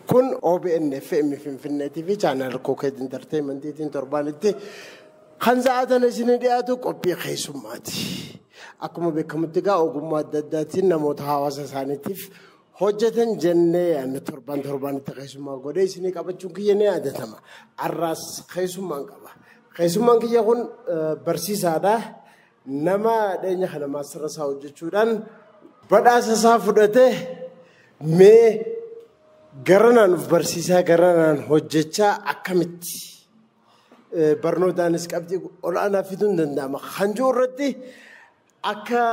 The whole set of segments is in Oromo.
Kun OBN FM Finfinnee TV channel Koket Entertainment itiin torbanitti kan sa'aatan isin dhiyaatu qophii keessummaati. Akkuma beekamutti gaa ogummaa adda addaatiin namoota hawaasa isaaniitiif hojjetan jennee torbanitti keessummaa godhee isin qabachuun kiyya ni yaadatama. Arraas keessummaan qaba. Keessummaan kiyya kun barsiisaadha. Nama dhiyeenya kana maastara isaa hojjechuudhaan badhaasa isaa fudhatee mee garanaan of barsiisaa garanaan hojjechaa akkamitti barnootaanis qabxii olaanaa fiduu hin danda'ama. Hanjoo irratti akka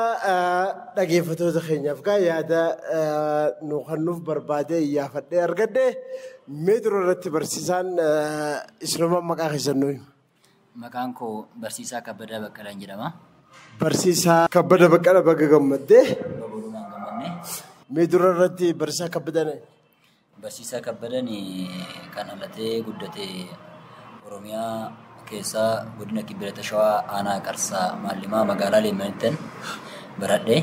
dhageeffattoota keenyaaf gaa yaada nu kennuuf barbaadee iyyaafadhee argadde mee dura irratti barsiisaan isloomaan maqaa keessan nuyi. Maqaan koo Barsiisaa Kabbadaa Baqqalaan jedhama. Barsiisaa Kabbadaa Baqqalaa baga gammaddee. Babalumaan gammanne. Mee dura irratti barsiisaa Kabbadaan. Barsiisaa Kabbadaan kan dhalatee guddate Oromiyaa keessaa godina Kibbeeta Shawaa aanaa Qarsaa Maallimaa magaalaa Leemmanittan baradhe.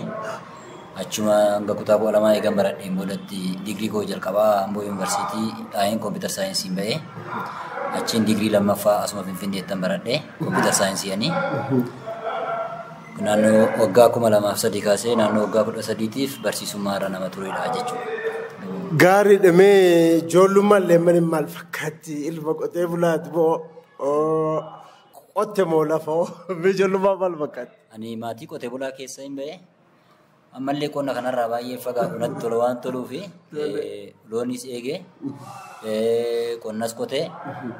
Achuma hanga kutaa bu'a lamaa eegan baradheen boodatti digirii koo jalqabaa Amboo Yuunivarsiitii dhaayeen Kompiitar Saayinsiin ba'ee achiin digirii lammaffaa asuma Finfinneettan baradhe Kompiitar Saayinsii'anii. Naannoo waggaa 2003 kaasee naannoo waggaa 13tiif barsiisummaa irra nama turedha jechuudha. Gaariidha mee ijoollummaan Leemmaniin maal fakkaatti? Ilma qotee bulaati moo qotte moo lafa mee ijoollummaan maal fakkaatti? Ani maatii qotee bulaa keessa hin ba'e. Ammallee qonna kanarraa baay'ee fagaatu natti tola waan toluufi loonis eegee qonnas qotee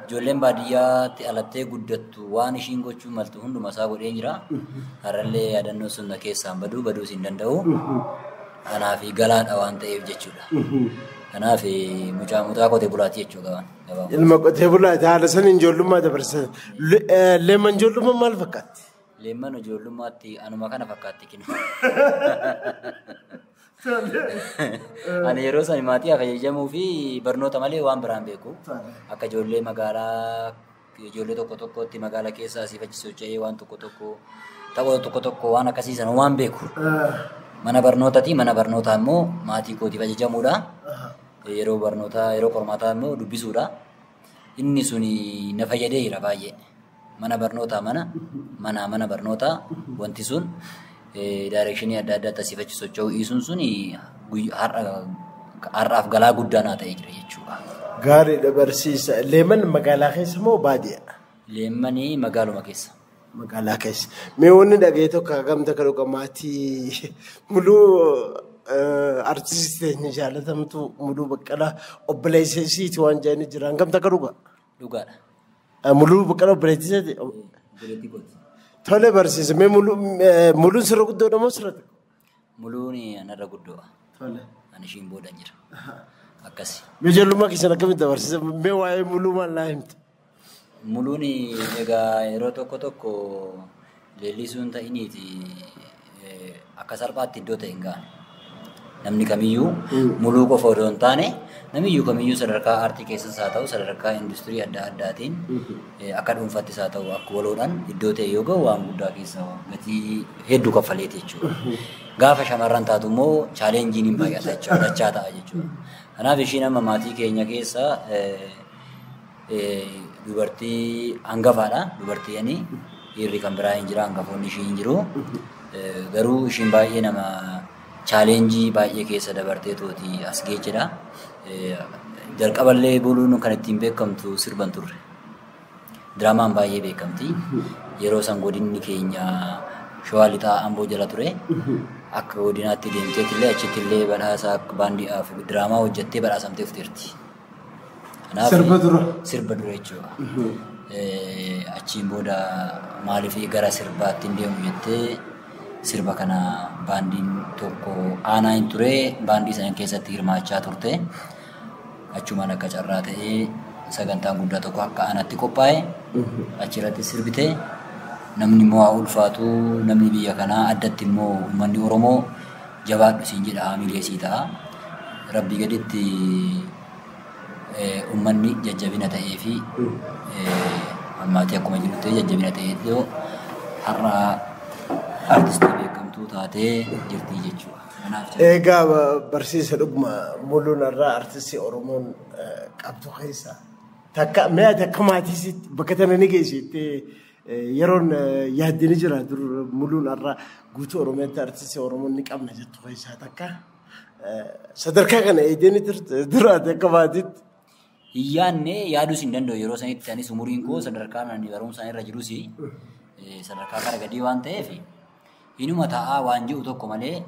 ijoolleen baadiyyaatti alattee guddattu waan ishiin gochuu maltu hunduma isaa godhee jira. Har'allee yaadannoo sun keessaan baduus hin danda'u. Kanaaf galaadha waan ta'eef jechuudha. Kanaaf mucaa qotee bulaati jechuudha. Ilma qotee bulaati haala saniin ijoollummaa dabarsan. Leemman ijoollummaa maal fakkaatti? Leemman ijoollummaatti anuma kana fakkaatti kennu. Ani yeroo san maatii fayyadamuu fi barnoota malee waan biraan beeku. Akka ijoollee magaalaa ijoollee tokkotti magaalaa keessaa asii achi socho'ee waan tokko waan akkasiisan waan beeku. Mana barnootaati. Mana barnootaa immoo maatii kootiif ajajamuudha. Yeroo qormaataa immoo dubbisuudha. Inni suni na fayyadeera baay'ee. Mana barnootaa mana barnootaa wanti sun daayirekshinii adda addaatti asii achi socho'uu dhiisuun suni har'aaf galaa guddaa naa ta'ee jira jechuudha. Gaariidha barsiisa. Leemman magaalaa keessa moo baadiyyaa? Leemmanii magaaluma keessa. Magaalaa keessa. Mee wanni dhaga'ee tokko hagamta kan dhuga maatii muluu artistii keenya jaalatamtu Muluu Baqqalaa obboleessa isiiti waan jedhanii jiran hagamta kan dhuga? Dhugaadha. Muluu Baqqalaa obboleessa isiiti? Tole barsiisa. Mee muluun sirra guddoodha moo sirra xiqqoo? Muluun anarra guddoodha. Tole. Ani ishiin booda jira. Akkasi. Mee ijoollummaa keessan akkamitti dabarsiisa? Mee waa'ee muluu maal naa himta? Muluun egaa yeroo tokko leellisuun ta'iniiti akka salphaatti iddoo ta'e hin gaane. Namni kamiyyuu muluu qofa odoo hin taane namiyyuu kamiyyuu sadarkaa aartii keessas haa ta'u sadarkaa industirii adda addaatiin akka dhuunfattis haa ta'u akka waloodhaan iddoo ta'e yoo ga'u waan guddaa keessa gatii hedduu kaffaleeti jechuudha. Gaafa shamarran taatu immoo chaaleenjiin hin baay'ata jechuudha. Dachaa ta'a jechuudha. Kanaaf ishiin amma maatii keenya keessa dubartii hangafaadha. Dubartii'anii dhiirri kan biraa hin jira hangafoonni ishii hin jiru. Garuu ishiin baay'ee nama chaaleenjii baay'ee keessa dabartee tooti as geejjidha. Jalqaballee buluun kan ittiin beekamtu sirban turre. Diraamaan baay'ee beekamti. Yeroo san godinni keenya Shawaa Lixaa Amboo jala ture. Akka godinaatti deemteetillee achittillee badhaasa baandiidhaaf diraamaa hojjettee badhaasamtee dhufteerti. Sirba dura jechuudha. Achiin booda maaliif gara sirbaatti hin deemu jettee sirba kana baandiin tokko aanaa hin ture baandii sana keessatti hirmaachaa turte. Achumaan akka carraa ta'ee sagantaan guddaa tokko akka aanaatti qophaa'e achirratti sirbite. Namni immoo haa ulfaatu namni biyya kanaa addatti immoo uummanni Oromoo jabaadhu siin jedha haamilee sii ta'a. Rabbii gaditti uummanni jajjabina ta'ee fi ammaatii akkuma jirutti jajjabina ta'ee har'a artistii beekamtu qabdu taatee jirti jechuudha. Egaa barsiisa dhuguma muluun irraa artistii Oromoon qabdu keessa takka mi'a takka maatiisitti bakka tana ni geessitte yeroon yaaddini jira dur muluun irraa guutuu Oromiyaatti artistii Oromoon ni qabna jettu keessa takka sadarkaa kana eedeni duraati akka maatiitti. Iyyaanne yaaduus hin danda'u yeroo sanitti anis umuriin koo sadarkaa barumsaan irra jirus sadarkaa kana gadii waan ta'eef inuma taa'aa waan jiru tokko malee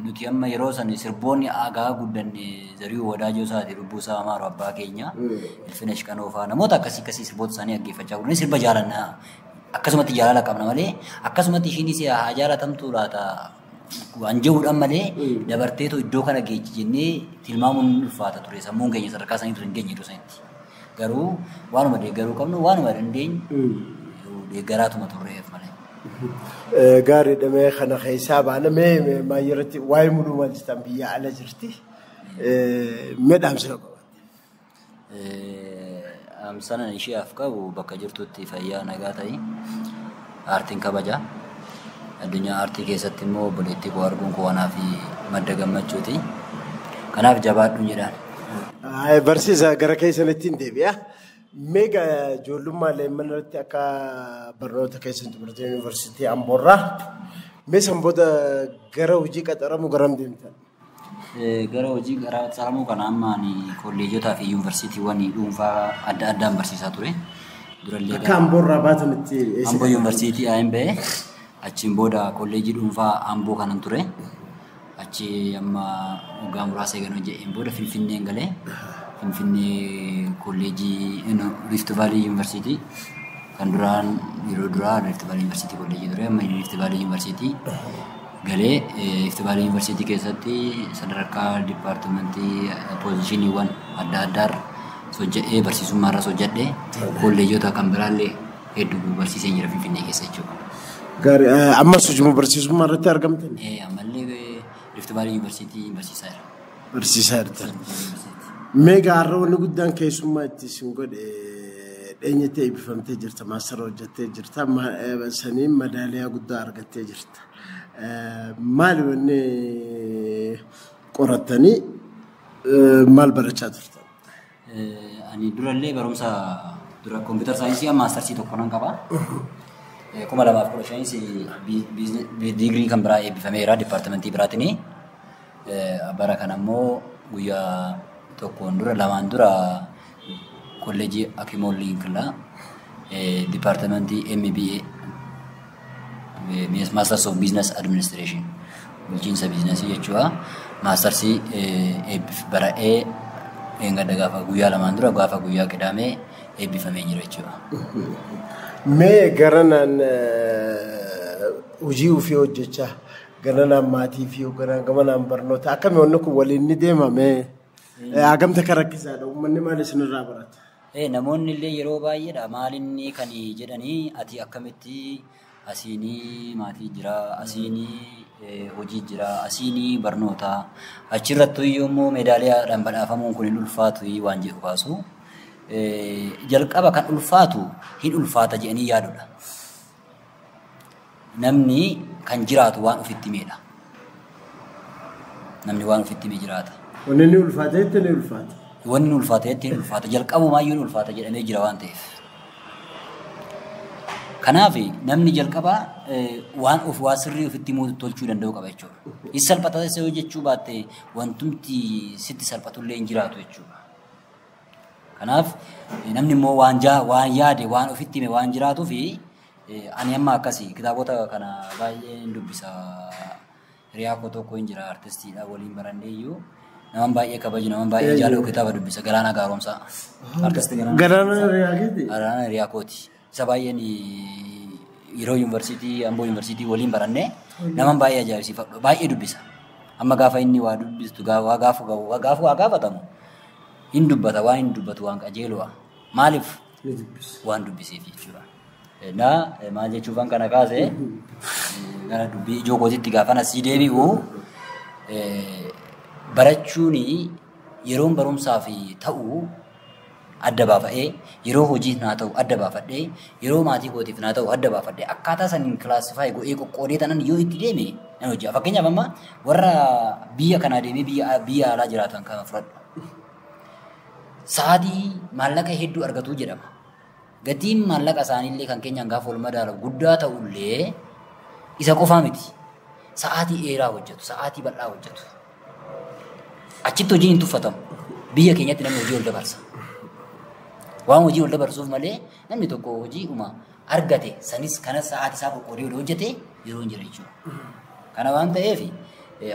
nuti amma yeroo san sirboonni aagaa guddanne Zariyuu Wadaajoo isaati lubbuu isaa amaaru abbaa keenya Ilfinesh Qanoofaa namoota akkasii sirboota isaanii dhaggeeffachaa gurguranii sirba jaalannaa akkasumatti jaalala qabna malee akkasumatti ishiinis haa jaalatamtu laata waan jiruudhaan malee dabarteetu iddoo kana geejji jennee tilmaamuun ulfaata ture sammuun keenya sadarkaa sanii ture hin geenye iddoo sanitti garuu waanuma deeggaruu qabnu waanuma dandeenyu deeggaraatuma turreef malee. Gaarii dhamee kana keessaa baana mee maayirratti waa'ee muluu maalchitan biyya ala jirti mee dhaamsina qabatte. Amsanan isheef qabu bakka jirtutti fayyaa nagaa ta'e aartiin kabaja. Addunyaa aartii keessatti immoo obboleettii koo arguun koo anaaf madda gammachuuti. Kanaaf jabaadhu jedhaan. Barsiisa gara keessanitti hin deebi'a. Meegaa ijoollummaa leemman irratti akka barnoota keessatti Timirtii Yuunivarsiitii Amboorraa mee sanboota gara hojii qaxaramuu garam deemtan? Gara hojii qaxaramuu kana amma ani kolleejotaa fi yuunivarsiitiiwwan dhuunfaa adda addaan barsiisaa ture. Akka Amboorraa baatanitti Amboo Yuunivarsiitii AMB achiin booda kolleejii dhuunfaa Amboo kanan ture. Achi amma waggaa muraasa eegan hojjeteen booda Finfinneen galee. Finfinnee kolleejii Rift Valley University kan duraan yeroo duraa Rift Valley University kolleejii ture amma Rift Valley University galee Rift Valley University keessatti sadarkaa dipaartimentii poozishiiniiwwan adda addaarra hojjedhee barsiisummaarra hojjedhee kolleejota kan biraallee hedduu barsiisee jira Finfinnee keessa jechuudha. Gaarii ammas hojii barsiisummaa irratti argamtan? Ammallee Rift Valley University barsiisaa jira. Barsiisaa jirta. Meegaa har'a wanni guddaan keessummaa itti isin godhe dheenyettee eebbifamtee jirta maastara hojjettee jirta saniin madaaliyaa guddaa argattee jirta. Maali wanni qorattanii maal barachaa turtan? Ani durallee barumsa dura kompiitar saayinsii amma maastarsii tokko nan qaba. 2015 digirii kan biraa eebbifameera dipaartimentii biraatiin. Bara kana immoo guyyaa tokkoon dura lamaan dura kolleejii Akimool Liinkilaa dipaartimentii MBA Masters of Business Administration bulchiinsa biizinasii jechuudha. Maastarsii bara'ee eeggadda gaafa guyyaa lamaan dura gaafa guyyaa qidaamee eebbifamee jira jechuudha. Mee garanaan hojii ofii hojjechaa garanaan maatii fi garanaan barnoota akkami wanni kun waliin ni deemame hagamta kan rakkisaadha uummanni maal isinirraa barata? Namoonni illee yeroo baay'eedha maalinni kan jedhanii ati akkamitti asiinii maatii jira asiinii hojii jira asiinii barnoota achirrattu immoo meedaaliyaadhaan badhaafamuun kun hin ulfaatu waan jedhu kaasu. Jalqaba kan ulfaatu hin ulfaata jedhanii yaadudha. Namni kan jiraatu waan ofitti himedha. Namni waan ofitti himee jiraata. Wanni ni ulfaata jettee ni ulfaata. Wanni ni ulfaata jettee ni ulfaata. Jalqabumaayyuu ni ulfaata jedhamee jira waan ta'eef. Kanaaf namni jalqabaa waan sirrii ofitti himuu tolchuu danda'u qaba jechuudha. Is salphata yoo jechuu baatte wantumti sitti salphatullee hin jiraatu jechuudha. Kanaaf namni immoo waan yaade waan ofitti hime waan jiraatuuf ani amma akkasii kitaabota kana baay'ee dubbisa. Hiriyaa koo tokko hin jira artistiidha waliin barannee iyyuu naman baay'ee kabaju naman baay'ee jaalatu kitaaba dubbisa Galaanaa Gaaromsaa. Artistii Galaanaa Hiriyaa kooti. Isa baay'een yeroo yuunivarsiitii Amboo yuunivarsiitii waliin barannee naman baay'ee ajaa'ibsiifadhu baay'ee dubbisa. Amma gaafa inni waa dubbistu waa gaafatamu. Hin dubbata waan hin dubbatu waan qajeeludha. Maaliif? Waan dubbiseef jechuudha. Maal jechuufan kana kaase gara dubbii ijoo kootitti gaafa asii deebi'u barachuun yeroon barumsaaf ta'u adda baafadhee yeroo hojii naa ta'u adda baafadhee yeroo maatii kootiif naa ta'u adda baafadhee akkaataa saniin kilaasifaayi godhee qoqqoodee tanan yoo itti deeme Nan hojii. Fakkeenyaaf amma warra biyya kanaa deemee biyya alaa jiraatan kan fudhadhu. Sa'aatii maallaqa hedduu argatu jedhama. Gatiin maallaqa isaaniillee kan keenyaan gaafa wal madaalu guddaa ta'ullee isa qofaa miti. Sa'aatii dheeraa hojjetu, sa'aatii bal'aa hojjetu. Achitti hojiin hin tuffatamu. Biyya keenyatti namni hojii ol dabarsa. Waan hojii ol dabarsuuf malee namni tokko hojii argate sanis kanas sa'aatii isaa qoqqoodee hojjete yeroo hin jiru jechuudha. Kana waan ta'eef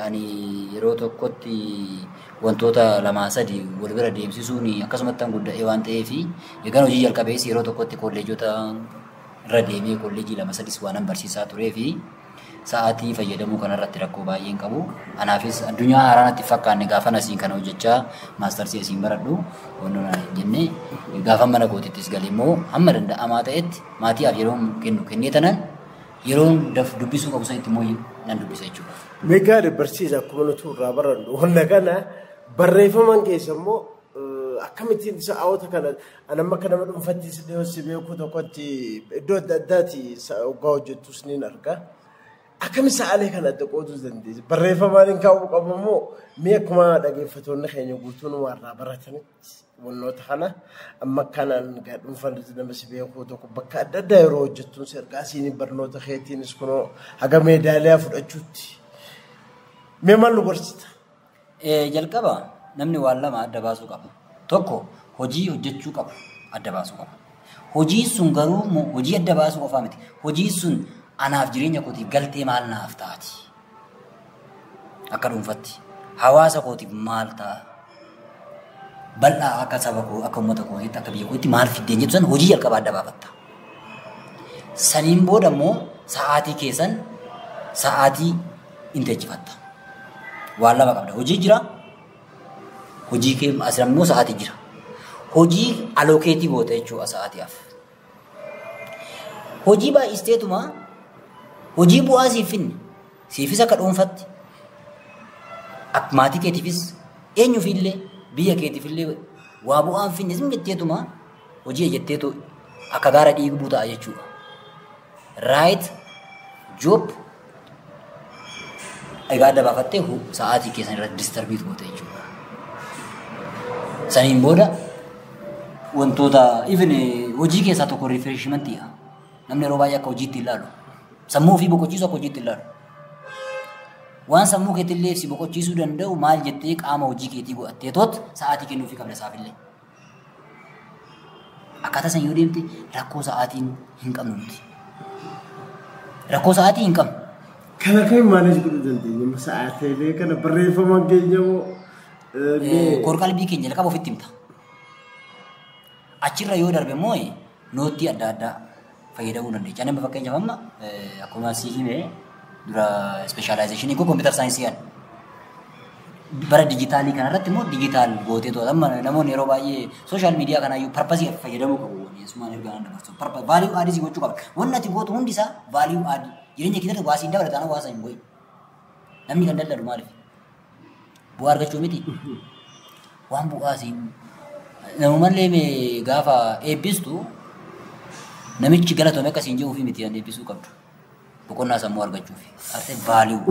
ani yeroo tokkotti wantoota lamaa sadii wal bira deemsisuun akkasumatti tan gudda'ee waan ta'eef eegan hojii jalqabees yeroo tokkotti kolleejota irra deemee kolleejii lama sadis waan barsiisaa turee fi sa'aatii fayyadamuu kanarratti rakkoo baay'ee hin qabu. Anaafis addunyaa haaraatti fakkaanne gaafa nasiin kana hojjechaa maastarsii asiin baradhu wantoota jennee gaafa mana kootittis galee immoo hamma danda'amaa ta'etti maatiidhaaf yeroo kennu kennee tanan yeroo dubbisuu qabu sanitti immoo nan dubbisa jechuudha. Meegaa barsiisa akkuma nuti irraa barannu wanna kana barreeffaman keessa immoo akkamittiin sa'aawota kana anamma akka nama dhuunfattis dhiyeessi beekuu tokkotti iddoo adda addaati waggaa hojjettus ni arga. Akkami sa'aalee kana adda qooduu dandeessi. Barreeffamaan hin kaa'uu qabu immoo mee akkuma dhaggeeffattoonni keenya guutuun warraa baratanitti wantoota kana amma kanaan dhuunfattis nama si beekuu tokko bakka adda addaa yeroo hojjettuun si argaa siin barnoota keetiinis kunoo haga meedaaliyaa fudhachuutti. Mee maal nu gorsita? Jalqaba namni waan lama adda baasuu qaba. Tokko hojii hojjechuu qaba adda baasuu qaba. Hojii sun garuu hojii adda baasuu qofaa miti. Hojii sun anaaf jireenya kootiif galtee maal naaf taati? Akka dhuunfatti hawaasa kootiif maal ta'a? Bal'aa akka saba koo akka uummata kootiitti akka biyya kootiitti maal fiddeen jettu san hojii jalqaba adda baafatta. Saniin booda immoo sa'aatii keessan sa'aatii inteechifatta. Waan lama qabda. Hojii jira. Hojii kee asirra immoo sa'aatii jira. Hojii alookeetii goota jechuudha sa'aatiidhaaf. Hojii baay'isteetuma hojii bu'aa siif finne siifis akka dhuunfatti maatii keetiifis eenyuufillee biyya keetiifillee waa bu'aan finne isin jetteetuma hojii jetteetu akka gaara dhiibbuu ta'a jechuudha. Right job egaa adda baafattee sa'aatii keessan irratti distarbiit goota jechuudha. Saniin booda wantoota even hojii keessaa tokko rifreeshmentii namni yeroo baay'ee akka hojiitti ilaalu sammuu ofii boqochiisuu akka hojiitti ilaalu waan sammuu keetillee si boqochiisuu danda'u maal jettee qaama hojii keetii godhattee toot sa'aatii kennuufii qabda isaafillee. Akkaataa san yoo deemte rakkoo sa'aatiin hin qabnu nuti. Rakkoo sa'aatii hin qabnu. Kana kan maaneej godhuu dandeenya sa'aatiilee kana barreeffamaan keenya moo qorqalbii keenya jalqaba ofitti himta. Achirra yoo darbe immoo nootii adda addaa fayyadamuu dandeenya. Ani fakkeenyaaf amma akkuma si hime dura specializationii koo computer saayinsii bara dijitaalii kanarratti immoo dijitaal gootee to'ata. Amma namoonni yeroo baay'ee sooshaal miidiyaa kanaayyuu parpasii fayyadamuu qabu. Yesumaan ergaan dabarsu. Vaaliyuu aadii si gochuu qaba. Wanni ati gootu hundi isaa vaaliyuu aadii. Jireenya keessatti waa siin dabalataan hawaasa hin bu'in. Namni kan daldalu maaliif? Bu'aa argachuu miti. Waan bu'aa siin namumallee gaafa eebbistu namichi galatoome akkasiin jiru ofii miti eebbisuu qabdu. Boqonnaa sammuu argachuuf. Ati vaaliyuu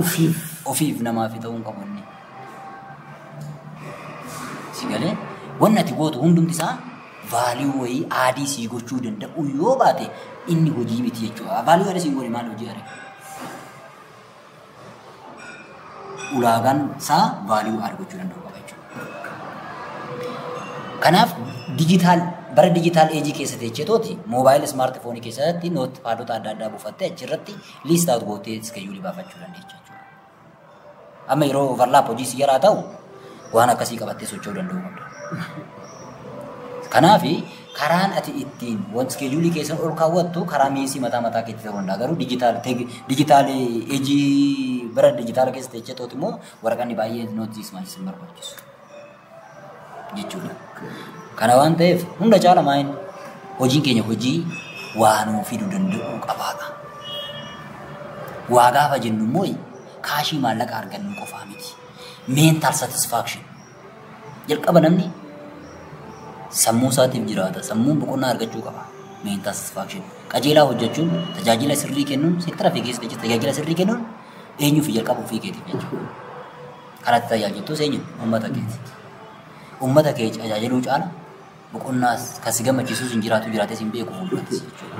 ofiif namaaf ta'uu qabu inni. Sigalee wanni ati gootu hundumti isaa vaaliyuu wayii aadii sii gochuu danda'u yoo baate inni hojii miti jechuudha. Vaaliyuu aadii sii godhe maal hojii aree? Ulaagaan isaa vaaliyuu aadii gochuu danda'u qaba jechuudha. Kanaaf bara dijitaal eejii keessatti jechuutooti moobaayilii smaartifoonii keessatti nooti paadota adda addaa buufattee achirratti liistaatu gootee iskeejuulii baafachuu dandeenya jechuudha. Amma yeroo overlaap hojii si yaraa ta'u waan akkasii qabattee socho'uu danda'u qabda. Kanaaf karaan ati ittiin wanti iskeejuulii keessan ol kaawwattu karaa miisii mataa keetti ta'uu danda'a. Garuu dijitaal eejii bara dijitaala keessatti jechuutooti immoo waraqaan baay'ee nootiis maal isin barbaachisu jechuudha. Kana waan ta'eef hunda caala maayin hojiin keenya hojii waan fiduu danda'u qabaadha. Waa gaafa jennu immoo kaashii maallaqa argannu qofaa miti. Mental satisfaction. Jalqaba namni sammuu isaatiif jiraata. Sammuun boqonnaa argachuu qaba. Mental satisfaction. Qajeelaa hojjechuun tajaajila sirrii kennuun seektara fi keessa tajaajila sirrii kennuun eenyu fi jalqaba ofii keetiif jechuudha. Kanatti tajaajiltus eenyu uummata keeti. Uummata kee tajaajiluu caala boqonnaas kan si gammachiisus hin jiraatu jiraates hin beeku fuulduratti jechuudha.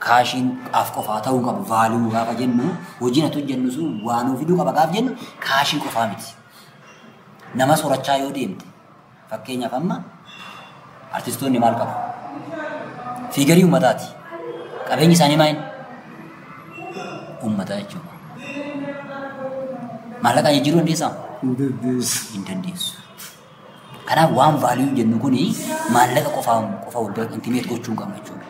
Kaashiin af qofaa ta'uu qabu vaaluu gaafa jennu hojiin atu jennu sun waanuu fiduu qaba gaafa jennu kaashii qofaa miti. Nama soorachaa yoo deemte fakkeenyaaf amma artistoonni maal qabu? Fiigarii uummataati. Qabeenyi isaanii maal? Uummata jechuudha. Maallaqaan jijjiiruu dandeessaa? Hin dandeessu. Kanaaf waan vaaluu jennu kuni maallaqa qofa wal bira intimeet gochuu hin qabnu jechuudha.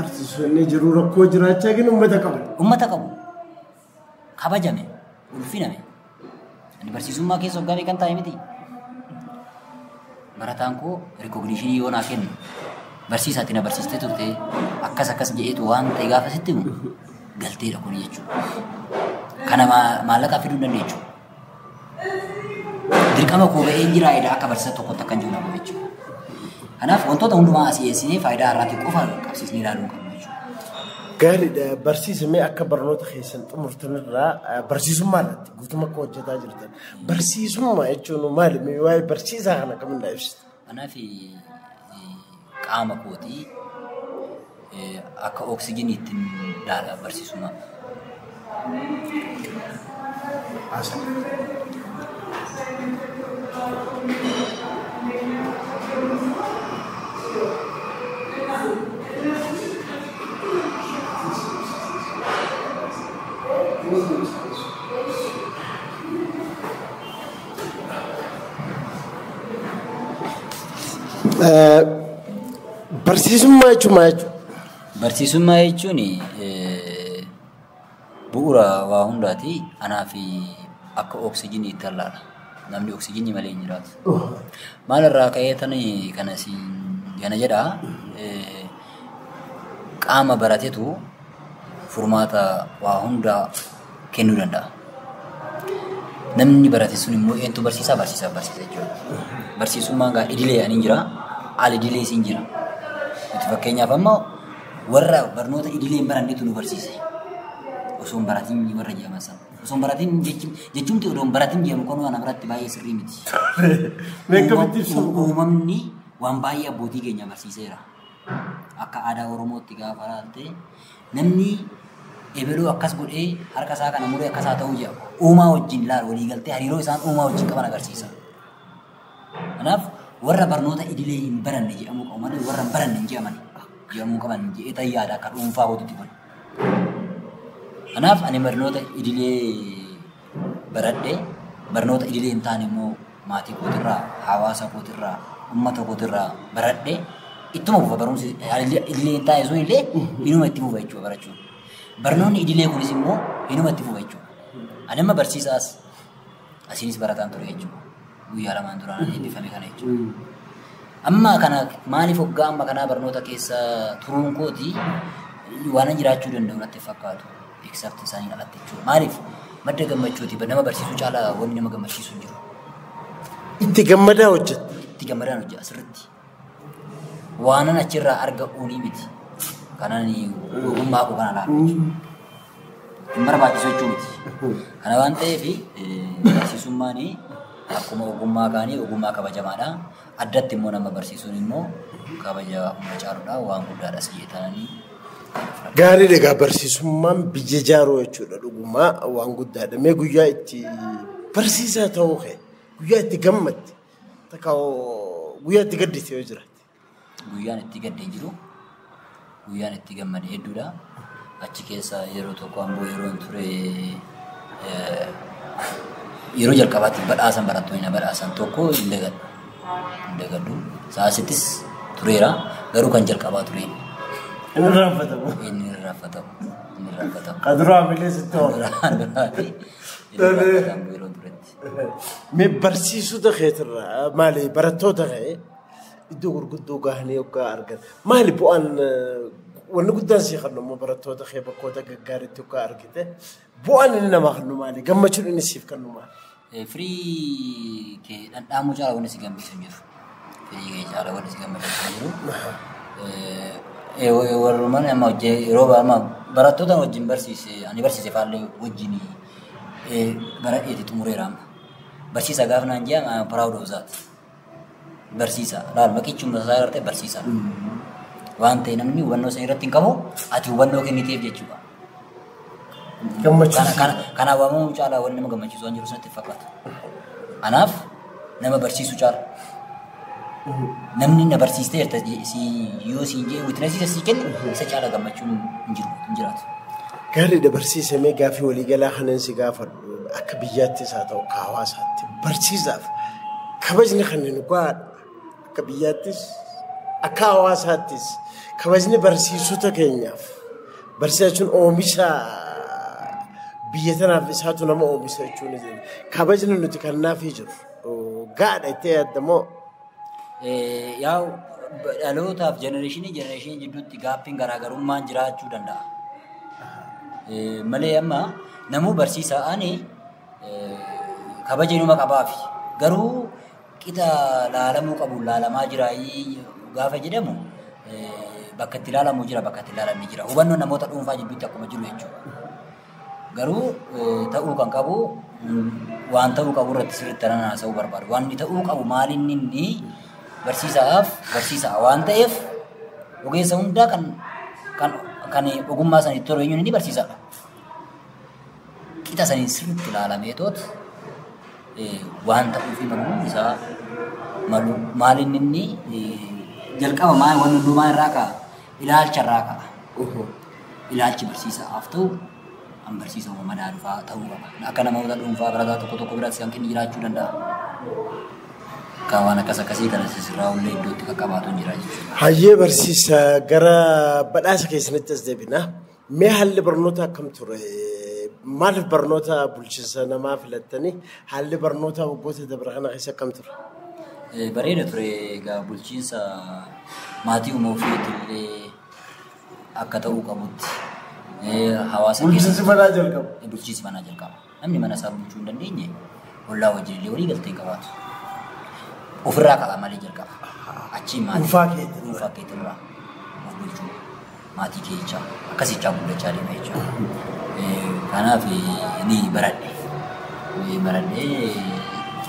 Artistoonni jiru rakkoo jiraachaa gin uummata qabu. Uummata qabu. Kabajame, ulfiname. Ani barsiisummaa keessa hoggaa beekan taa'e miti. Barataan koo rikogniishinii yoo naa kennu barsiisaatti na barsiistee turte akkas jedheetu waan ta'e gaafa sitti himu galteedha kun jechuudha. Kana maallaqaa fiduu hin dandeechu. Dirqama koo ba'ee jiraayedha akka barsiisa tokkotti akkan jiru nama jechuudha. Kanaaf wantoota hundumaa asii eessinee faayidaa har'aatti qofa qabsiisnee ilaaluu qabna jechuudha. Gaariidha. Barsiisamee akka barnoota keessan xumurtanirraa barsiisummaa irratti guutuma akka hojjetaa jirtan. Barsiisummaa jechuun maali? Waa'ee barsiisaa kana kamiin ibsita? Kanaaf qaama kootii akka oksijiiniitti ilaala barsiisummaa. Barsiisummaa jechuun maal jechuudha? Barsiisummaa jechuun bu'uura waa hundaati. Anaa fi akka oksijiinii itti allaala. Namni oksijiinii malee hin jiraatu. Maalirraa ka'ee tani kana gana jedhaa qaama baratetu furmaata waa hundaa kennuu danda'a. Namni barate sun immoo eentu barsiisa jechuudha. Barsiisummaan gaa idilee ani jira, al idilee siin jira. Fakkeenyaaf ammoo warra barnoota idilee hin barannetu nu barsiise. Osoo hin baratiin warra jedhaman sana. Osoo hin baratiin jechuun odoo hin baratiin jedhamu kun waan biratti baay'ee sirrii miti. Uumamni waan baay'ee abbootii keenya barsiiseera. Akka aadaa Oromootti gaafa laalte namni eebeloo akkas godhee harka isaa kana muree akkasaa ta'uu jedhamu. Uumaa wajjin ilaala walii galtee hariiroo isaan uumaa wajjin qaban agarsiisa. Kanaaf warra barnoota idilee hin baranne jedhamu qabu malee warra hin baranne hin jedhamuu qaban jedhee yaada akka dhuunfaa hojjetti kun. Kanaaf ani barnoota idilee baradhe barnoota idilee hin taane immoo maatii kootirraa, hawaasa kootirraa, uummata kootirraa baradhe ittuma buufa barumsi idilee hin taane sun illee inuma itti buufa jechuudha barachuun. Barnoonni idilee kunis immoo inuma itti buufa jechuudha. Ani amma barsiisaas asiinis barataan ture jechuudha. Guyyaa lamaan duraan eebbifame kana jechuudha. Amma kana maaliif hoggaa amma kanaa barnoota keessa turuun kooti waan jiraachuu danda'u natti fakkaatu. Except isaanii alatti jechuudha. Maaliif madda gammachuuti nama barsiisuu caalaa wanni nama gammachiisu hin jiru. Itti gammadaa hojjeta. Itti gammadaan hojjeta asirratti. Waanan achirraa arga uunii miti. Kanaan ogummaa koo kana laata jechuudha. Hin barbaachisu jechuu miti. Kana waan ta'eef barsiisummaan akkuma ogummaa kaanii ogummaa kabajamaadha. Addatti immoo nama barsiisuun immoo kabaja humna caaluudha waan guddaadhas jedhanii. Gaariidha egaa barsiisummaan biyya ijaaruu jechuudha dhugumaa waan guddaadha. Mee guyyaa itti barsiisaa ta'uu kee guyyaa itti gammadde guyyaa itti gaddite yoo jiraate. Guyyaan itti gaddee jiru guyyaan itti gammade hedduudha. Achi keessa yeroo tokko ammoo yeroo ture yeroo jalqabaatti badhaasan barattoonni badhaasan tokko hin dagaddu. Saasittis tureera garuu kan jalqabaa ture. Inni raffatamu. Qaduraa bilee sitti hoola. Mee barsiisota keetirraa maali barattoota kee iddoo gurguddoo gahanii yookaan argan maali bu'aan wanni guddaan sii kennu immoo barattoota kee bakkoota gaggaariitti yookaan argite bu'aan inni namaa kennu maali gammachuun inni siif kennu maali? Firii kee dhandhaamuu caala wanni si gammachiisu hin jiru. Firii kee caala wanni si gammachiisu hin jiru. warrumaan amma hojii yeroo baay'ee barattoota wajjin barsiise ani barsiise faallee wajjin bara dheedhi xumureera amma. Barsiisa gaafa naan ji'a proud of that. Barsiisa laal maqichuma isaa irratti barsiisa. Waan ta'e namni hubannoo isaa irratti hin qabu ati hubannoo kenniteef jechuudha. Kanaaf waamamuu caalaa wanni nama gammachiisu waan jiru sanatti fakkaata. Kanaaf nama barsiisu caala. Namni na barsiistee yoo siin jee witnessii sii kenne isa caala gammachuun hin jiraatu. Gaariidha barsiisamee gaaffii waliigalaa kanan si gaafadhu akka biyyaattis haa ta'u akka hawaasaatti barsiisaaf kabajni kanneen gaadha akka biyyaattis akka hawaasaattis kabajni barsiisota keenyaaf barsiisa jechuun oomisha biyya tanaaf isaatu nama oomisha jechuun kabajni nuti kannaafii jiru gaadha itti yaadamoo. Yaa dhalootaaf jenereeshinii jidduutti gaaffiin garaagarummaan jiraachuu danda'a. Malee amma namuu barsiisaa ani kabaja inuma qabaafi garuu qixa laalamuu qabu laalamaa jira gaafa jedhamu bakka itti laalamuu jira bakka itti laalamni jira hubannoon namoota dhuunfaa jidduutti akkuma jiru jechuudha. Garuu ta'uu kan qabu waan ta'uu qabu irratti sirriitti tanan haasa'uu barbaadu. Waan ta'uu qabu maaliin inni barsiisaa waan ta'eef ogeessa hundaa kan ogummaa sanii itti horeenyuun inni barsiisaadha. Qixa sanii sirriitti ilaalamee toot waan ta'uuf maluun isaa maaliin inni jalqaba waan hundumaa irraa ka'a ilaalcha irraa ka'a. Ilaalchi barsiisaaf ta'u an barsiisa uumamaa dhuunfaa ta'uu qaba. Akka namoota dhuunfaa barataa tokko biraatti kan kenni jiraachuu danda'a. Kawan akkasii kana sirraa ullee iddootti qaqqabaatu hin jira jechuudha. Hayyee barsiisa gara badhaasa keessanitti as deebina. Mee haalli barnoota akkam ture? Maaliif barnoota bulchiinsa namaa filattanii haalli barnoota waggoota dabra kana keessa akkam ture? Bareeda ture egaa bulchiinsa maatii uumaa ofiitillee akka ta'uu qabutti. Hawaasa bulchiinsi manaa jalqaba. Bulchiinsi manaa jalqaba. Namni mana isaa bulchuu hin dandeenye ollaa wajjin illee walii galtee qabaatu. Ofirraa qaba malee jalqaba. Achi maatii dhuunfaa keetirraa of bulchuu maatii keechaa akkasichaa guddachaa deema jechuudha. Kanaaf ni baradhe.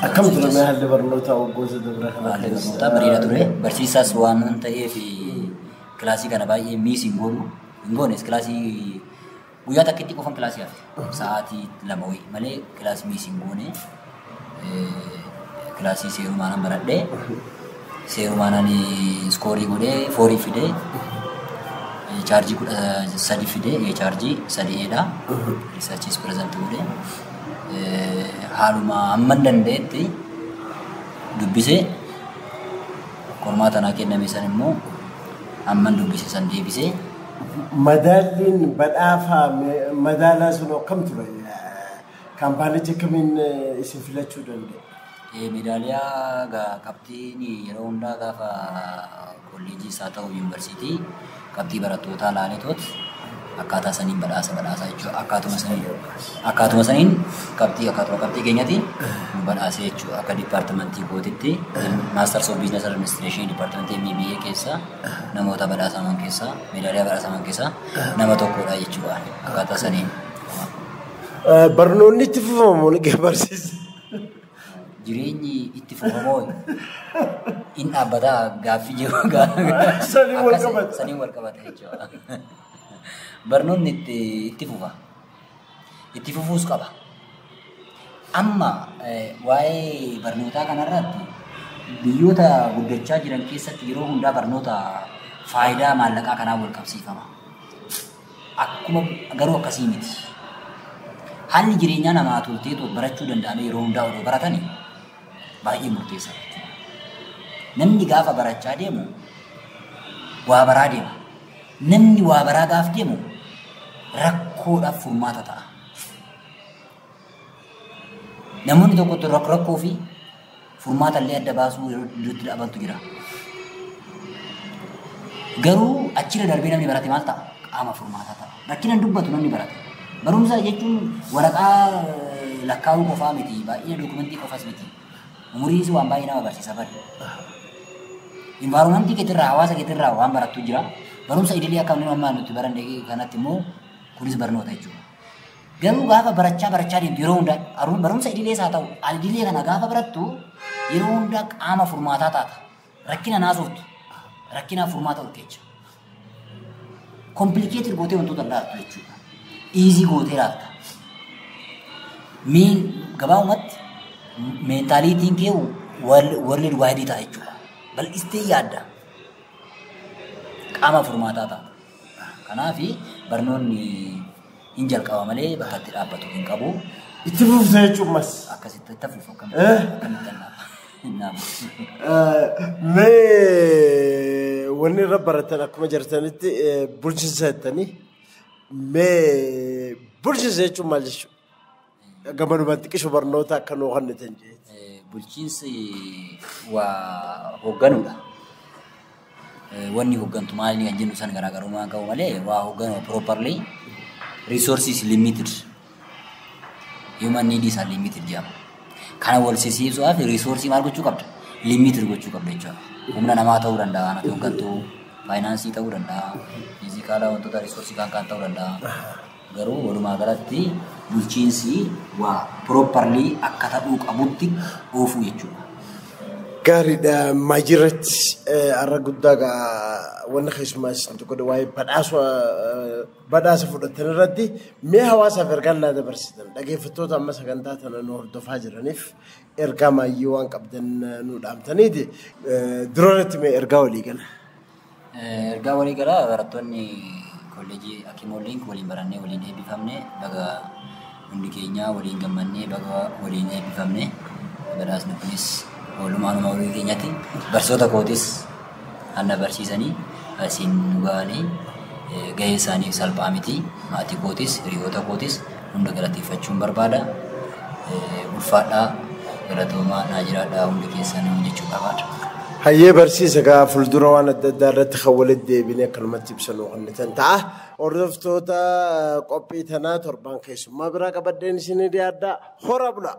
Akkam ture mee haalli barnootaa waggoota dabra kana? Haalli barnootaa bareeda ture. Barsiisaas waan ta'eef kilaasii kana baay'ee miis hin goones kilaasii guyyaa takkitti qofan kilaasii hafe sa'aatii 2 wayii malee kilaasii miis hin goone. Kilaasii seerumaanaan baradhee seerumaanaan iskoorii godhee 4 fidee chaarjii 13 fidee chaarjii 3dha. Riisarchiis pireezantii godhee haaluma amman danda'etti dubbisee qormaa tanaa kenname san immoo amman dubbise san deebisee. Madaalliin badhaafaa madaalaa sun akkam ture? Kaampaanichi akkamiin isin filachuu danda'e? Meedaaliyaa qabxiin yeroo hundaa gaafa kolleejjii isaa ta'u yuunivarsiitii qabxii barattootaa laaleetoot akkaataa saniin badhaasa jechuudha. Akkaatuma saniin qabxii keenyatti nu badhaase jechuudha. Akka dipaartimentii kootitti Masters of Business Administration dipaartimentii MBA keessa namoota badhaasaman keessaa meedaaliyaa badhaasaman keessaa nama tokkodha jechuudha. Akkaataa saniin. Barnoonni itti fufamu ni barsiisa. Jireenyi itti fufamoo in dhaabbataa gaaffii jiru saniin wal qabata jechuudha. Barnoonni itti fufa. Itti fufuus qaba. Amma waa'ee barnootaa kanarratti biyyoota guddachaa jiran keessatti yeroo hundaa barnoota faayidaa maallaqaa kanaa wal qabsiifama. Akkuma garuu akkasii miti. Haalli jireenyaa namaa tolteetu barachuu danda'ame yeroo hundaa odoo baratanii baay'ee murteessaadha. Namni gaafa barachaa deemu waa baraa deema. Namni waa baraa gaaf deemu rakkoodhaaf furmaata ta'a. Namoonni tokko rakkoo fi furmaata illee adda baasuu iddootti dhabantu jira. Garuu achirra darbee namni barate maal ta'a? Qaama furmaataa ta'a. Rakkinaan dubbatu namni barate. Barumsa jechuun waraqaa lakkaa'uu qofaa miti. Baay'ina dookumentii qofaas miti. Umuriis waan baay'ee nama barsiisa bari. Environmentii keetirraa hawaasa keetirraa waan barattu jira. barumsa idilee akka nuyi ammaa nuti baranne kanatti immoo kunis barnoota jechuudha. Garuu gaafa barachaa deemtu yeroo hundaa barumsa idilees haa ta'u idilee kana gaafa barattu yeroo hundaa qaama furmaataa taata. Rakkina naasoftu rakkinaaf furmaata olkeecha. Komplikeetii gootee wantoota laattu jechuudha. Iizii gootee laata. Gabaabumatti meentaaliitiin kee warri waayidii ta'a jechuudha. Bal'istee yaadda. Qaama furmaataa ta'a. Kanaaf barnoonni hin jalqaba malee bakka itti dhaabbatu hin qabu. Itti fufsa jechuun mas. Akkasitti itti fufu akkamitti mee wanni irra baratan akkuma jirtanitti bulchiinsa jettanii mee bulchiinsa jechuun maal jechuudha? Gamanumatti qishu barnoota akka nuu kennitan jechuudha. Bulchiinsi waa hoogganuudha. Wanni hooggantu maali kan jennu san garaagarummaa qabu malee waa hoogganuu properly resources limited human needs are limited jedhama. Kana wal sisiisuudhaaf reesoorsii maal gochuu qabda? Limited gochuu qabda jechuudha. Humna namaa ta'uu danda'a, ana hooggantuu, faayinaansii ta'uu danda'a, fiizikaalaa wantoota reesoorsii kan ta'uu danda'a. Garuu walumaa galatti bulchiinsi waa properly akka ta'uu qabutti oofuu jechuudha. Gaariidha maajirratti arra guddaa wanna keessumaas tokko waa'ee badhaasa fudhatan irratti mee hawaasaaf ergaan naa dabarsitan dhaggeeffattoota amma sagantaa tana nu hordofaa jiraniif ergaa maayyii waan qabdan nu dhaamtaniiti duratti mee ergaa walii gala. Ergaa walii gala barattoonni kolleejii Akimooliin waliin barannee waliin eebbifamne baga hundi keenya waliin gammannee baga waliin eebbifamne badhaasni kunis walumaanuma walii keenyatti barsiisota kootis anna barsiisanii asiin ga'anii gahee isaaniif salphaa miti maatii kootis hiriyoota kootis hunda galateeffachuun barbaada ulfaadhaa galatoomaa naa jiraadhaa hundi keessanii jechuu qabaadha. Hayyee barsiisa gaa fuuldura waan adda addaa irratti kan walitti deebinee akkanumatti ibsanuu kennitan ta'a. Hordoftoota qophii tanaa torban keessummaa biraa qabaddeen isinii dhiyaadhaa hora bulaa.